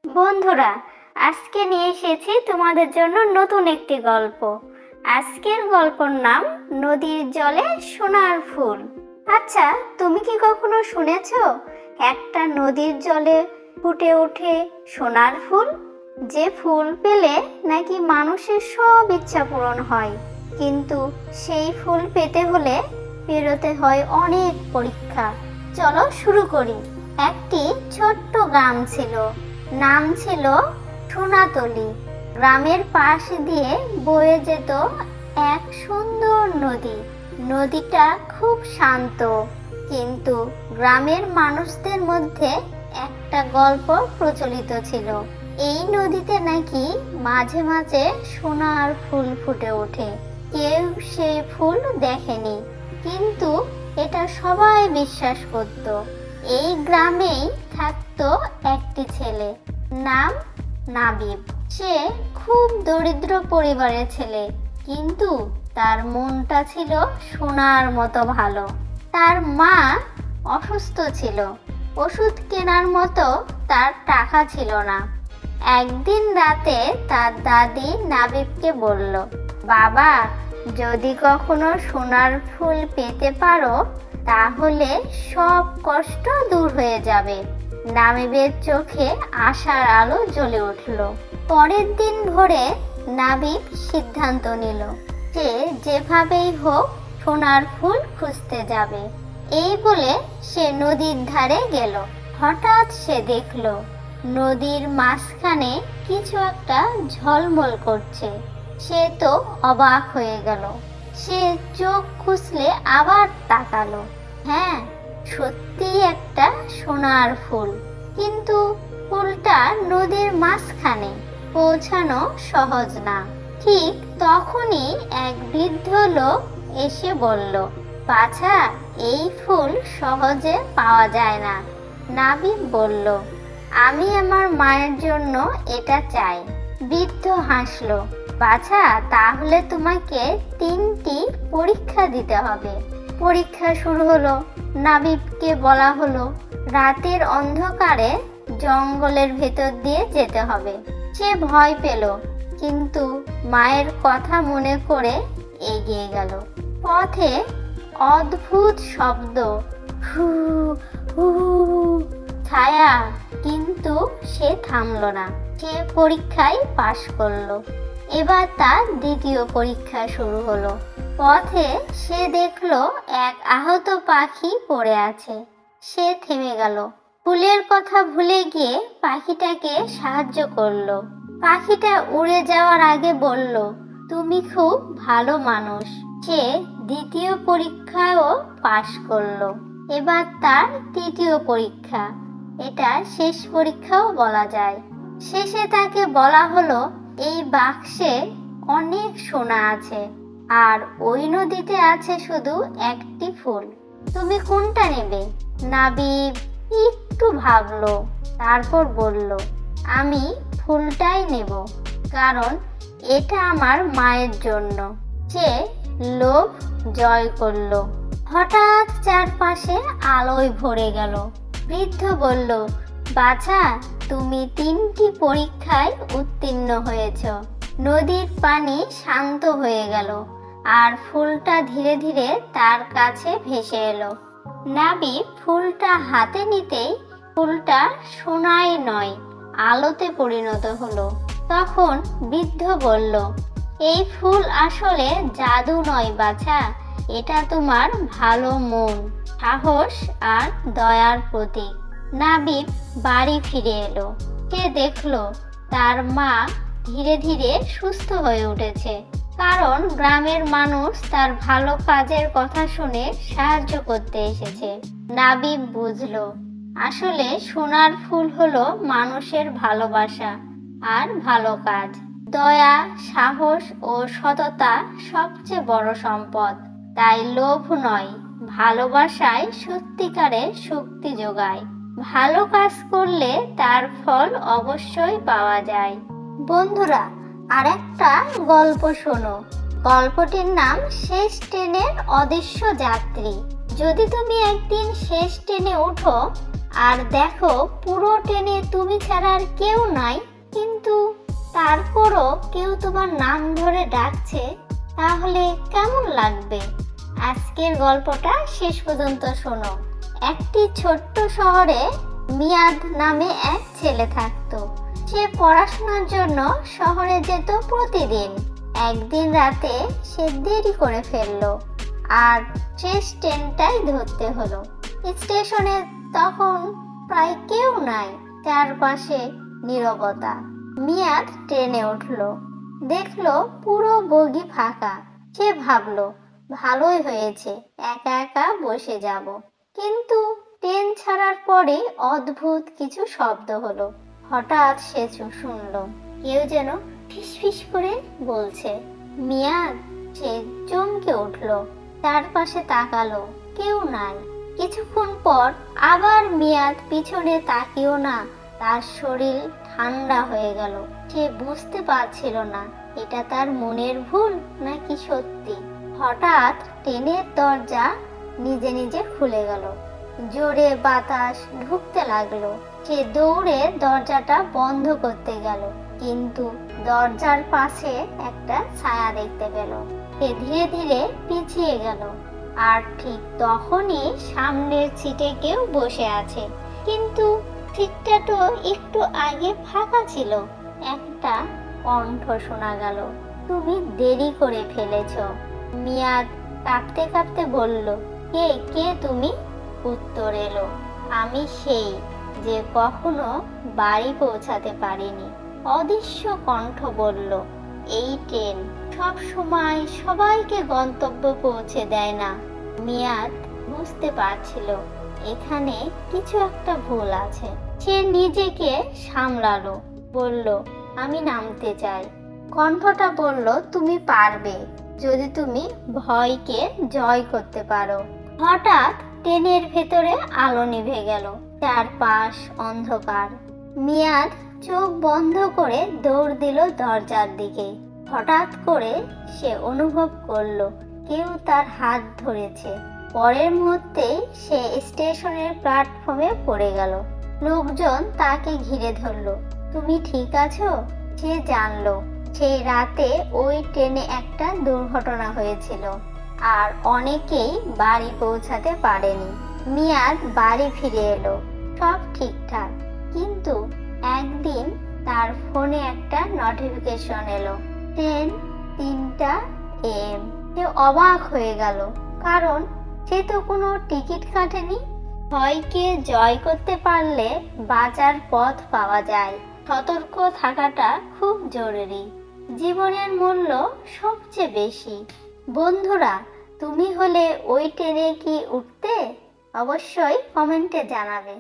বন্ধুরা, আজকে নিয়ে এসেছি তোমাদের জন্য নতুন একটি গল্প। আজকের গল্পের নাম নদীর জলে সোনার ফুল। আচ্ছা, তুমি কি কখনো শুনেছো একটা নদীর জলে ফুটে ওঠে সোনার ফুল? যে ফুল পেলে নাকি মানুষের সব ইচ্ছা পূরণ হয়। কিন্তু সেই ফুল পেতে হলে পেরোতে হয় অনেক পরীক্ষা। চলো শুরু করি। একটি ছোট্ট গ্রাম ছিল, নাম ছিল সোনাতলি। গ্রামের পাশ দিয়ে বয়ে যেত এক সুন্দর নদী। নদীটা খুব শান্ত, কিন্তু গ্রামের মানুষদের মধ্যে একটা গল্প প্রচলিত ছিল। এই নদীতে নাকি মাঝে মাঝে সোনার ফুল ফুটে ওঠে। কেউ সেই ফুল দেখেনি, কিন্তু এটা সবাই বিশ্বাস করত। এই গ্রামেই থাকতো একটি ছেলে, নাম নাবিব। সে খুব দরিদ্র পরিবারের ছেলে, কিন্তু তার মনটা ছিল সোনার মতো ভালো। তার মা অসুস্থ ছিল, ওষুধ কেনার মতো তার টাকা ছিল না। একদিন রাতে তার দাদি নাবিবকে বলল, বাবা, যদি কখনো সোনার ফুল পেতে পারো তাহলে সব কষ্ট দূর হয়ে যাবে। নাবিবের চোখে আশার আলো জ্বলে উঠল। পরের দিন ভোরে নাবিব সিদ্ধান্ত নিল যে যেভাবেই হোক সোনার ফুল খুঁজতে যাবে। এই বলে সে নদীর ধারে গেল। হঠাৎ সে দেখল নদীর মাঝখানে কিছু একটা ঝলমল করছে। সে তো অবাক হয়ে গেল। সে চোখ খুঁজলে আবার তাকালো। হ্যাঁ, সত্যি একটা সোনার ফুল, কিন্তু ফুলটা নদীর মাঝখানে, পৌঁছানো সহজ না। ঠিক তখনই এক বৃদ্ধ লোক এসে বলল, বাছা, এই ফুল সহজে পাওয়া যায় না। নাবিব বলল, আমি আমার মায়ের জন্য এটা চাই। বৃদ্ধ হাসলো, বাছা, তাহলে তোমাকে 3টি পরীক্ষা দিতে হবে। পরীক্ষা শুরু হলো। নাবিবকে বলা হলো রাতের অন্ধকারে জঙ্গলের ভেতর দিয়ে যেতে হবে। সে ভয় পেল, কিন্তু মায়ের কথা মনে করে এগিয়ে গেল। পথে অদ্ভুত শব্দ, হু হু, ছায়া, কিন্তু সে থামলো না। সে পরীক্ষায় পাশ করলো। এবার তার দ্বিতীয় পরীক্ষা শুরু হলো। পথে সে দেখলো এক আহত পাখি পড়ে আছে। সে থেমে গেল। ফুলের কথা ভুলে গিয়ে পাখিটাকে সাহায্য করলো। পাখিটা উড়ে যাওয়ার আগে বলল, তুমি খুব ভালো মানুষ। সে দ্বিতীয় পরীক্ষায়ও পাশ করলো। এবার তার তৃতীয় পরীক্ষা, এটা শেষ পরীক্ষাও বলা যায়। শেষে তাকে বলা হলো এই বাক্সে অনেক সোনা আছে, আর ওই নদীতে আছে শুধু একটি ফুল। তুমি কোনটা নেবে? নাবিব একটু ভাবলো, তারপর বলল, আমি ফুলটাই নেব, কারণ এটা আমার মায়ের জন্য। সে লোভ জয় করলো। হঠাৎ চারপাশে আলোয় ভরে গেল। বৃদ্ধ বলল, বাছা, তুমি 3টি পরীক্ষায় উত্তীর্ণ হয়েছ। নদীর পানি শান্ত হয়ে গেল, আর ফুলটা ধীরে ধীরে তার কাছে ভেসে এলো। নাবিব ফুলটা হাতে নিতেই ফুলটা সোনায় নয়, আলোতে পরিণত হলো। তখন বৃদ্ধ বলল, এই ফুল আসলে জাদু নয় বাছা, এটা তোমার ভালো মন, সাহস আর দয়ার প্রতীক। নাবিব বাড়ি ফিরে এলো। সে দেখলো তার মা ধীরে ধীরে সুস্থ হয়ে উঠেছে, কারণ গ্রামের মানুষ তার ভালো কাজের কথা শুনে সাহায্য করতে এসেছে। নাবিব বুঝলো আসলে সোনার ফুল হলো মানুষের ভালোবাসা আর ভালো কাজ। দয়া, সাহস ও সততা সবচেয়ে বড় সম্পদ। তাই লোভ নয়, ভালোবাসায় সত্যিকারের শক্তি যোগায়। ভালো কাজ করলে তার ফল অবশ্যই পাওয়া যায়। বন্ধুরা, আরেকটা গল্প শোনো। গল্পটির নাম শেষ ট্রেনের অদৃশ্য যাত্রী। যদি তুমি একদিন শেষ ট্রেনে উঠো, আর দেখো পুরো ট্রেনে তুমি ছাড়া আর কেউ নাই, কিন্তু তারপরও কেউ তোমার নাম ধরে ডাকছে, তাহলে কেমন লাগবে? আজকের গল্পটা শেষ পর্যন্ত শোনো। একটি ছোট্ট শহরে মিয়াদ নামে এক ছেলে থাকতো। সে পড়াশোনার জন্য শহরে যেত প্রতিদিন। একদিন রাতে সে দেরি করে ফেললো আর শেষ ট্রেনটাই ধরতে হলো। স্টেশনে তখন প্রায় কেউ নাই, চারপাশে নীরবতা। মিয়াদ ট্রেনে উঠলো, দেখলো পুরো বগি ফাঁকা। সে ভাবলো ভালোই হয়েছে, একা একা বসে যাব। কিন্তু ট্রেন ছাড়ার পরে অদ্ভুত কিছু শব্দ হলো। হঠাৎ সে শুনলো কেউ যেন ফিসফিস করে বলছে, মিয়াদ। সে চমকে উঠলো, চারপাশে তাকালো, কেউ নাই। কিছুক্ষণ পর আবার মিয়াদ পিছনে তাকিয়েও না, তার শরীর ঠান্ডা হয়ে গেল। সে বুঝতে পারছিল না এটা তার মনের ভুল নাকি সত্যি। হঠাৎ ট্রেনের দরজা নিজে নিজে খুলে গেল, জোরে বাতাস ঢুকতে লাগলো। সে দৌড়ে দরজাটা বন্ধ করতে গেল, কিন্তু দরজার পাশে একটা ছায়া দেখতে পেল। সে ধীরে ধীরে পিছিয়ে গেল, আর ঠিক তখনই সামনের সিটে কেউ বসে আছে, কিন্তু সিটটা তো একটু আগে ফাঁকা ছিল। একটা কণ্ঠ শোনা গেল, তুমি দেরি করে ফেলেছ। মিয়াদ কাঁপতে কাঁপতে বলল, কে কে তুমি? উত্তর এলো, আমি সেই যে কখনো বাড়ি পৌঁছাতে পারিনি। অদৃশ্য কণ্ঠ বলল, এই ট্রেন সব সময় সবাইকে গন্তব্য পৌঁছে দেয় না। মিয়াদ বুঝতে পারছিল এখানে কিছু একটা ভুল আছে। সে নিজেকে সামলালো, বলল, আমি নামতে চাই। কণ্ঠটা বলল, তুমি পারবে যদি তুমি ভয়কে জয় করতে পারো। হঠাৎ ট্রেনের ভেতরে আলো নিভে গেল, চারপাশ অন্ধকার। মিয়াদ চোখ বন্ধ করে দৌড় দিল দরজার দিকে। হঠাৎ করে সে অনুভব করলো কেউ তার হাত ধরেছে। পরের মুহূর্তেই সে স্টেশনের প্ল্যাটফর্মে পড়ে গেল। লোকজন তাকে ঘিরে ধরলো, তুমি ঠিক আছো? সে জানলো সেই রাতে ওই ট্রেনে একটা দুর্ঘটনা হয়েছিল, আর অনেকেই বাড়ি পৌঁছাতে পারেনি। মিয়াদ বাড়ি ফিরে এলো, সব ঠিকঠাক। কিন্তু একদিন তার ফোনে একটা নোটিফিকেশন এলো, ট্রেন 3টা AM। সে অবাক হয়ে গেল, কারণ সে তো কোনো টিকিট কাটেনি। ভয়কে জয় করতে পারলে বাঁচার পথ পাওয়া যায়। সতর্ক থাকাটা খুব জরুরি। জীবনের মূল্য সবচেয়ে বেশি। বন্ধুরা, তুমি হলে ওই ট্রেনে কি উঠতে? অবশ্যই কমেন্টে জানাবে।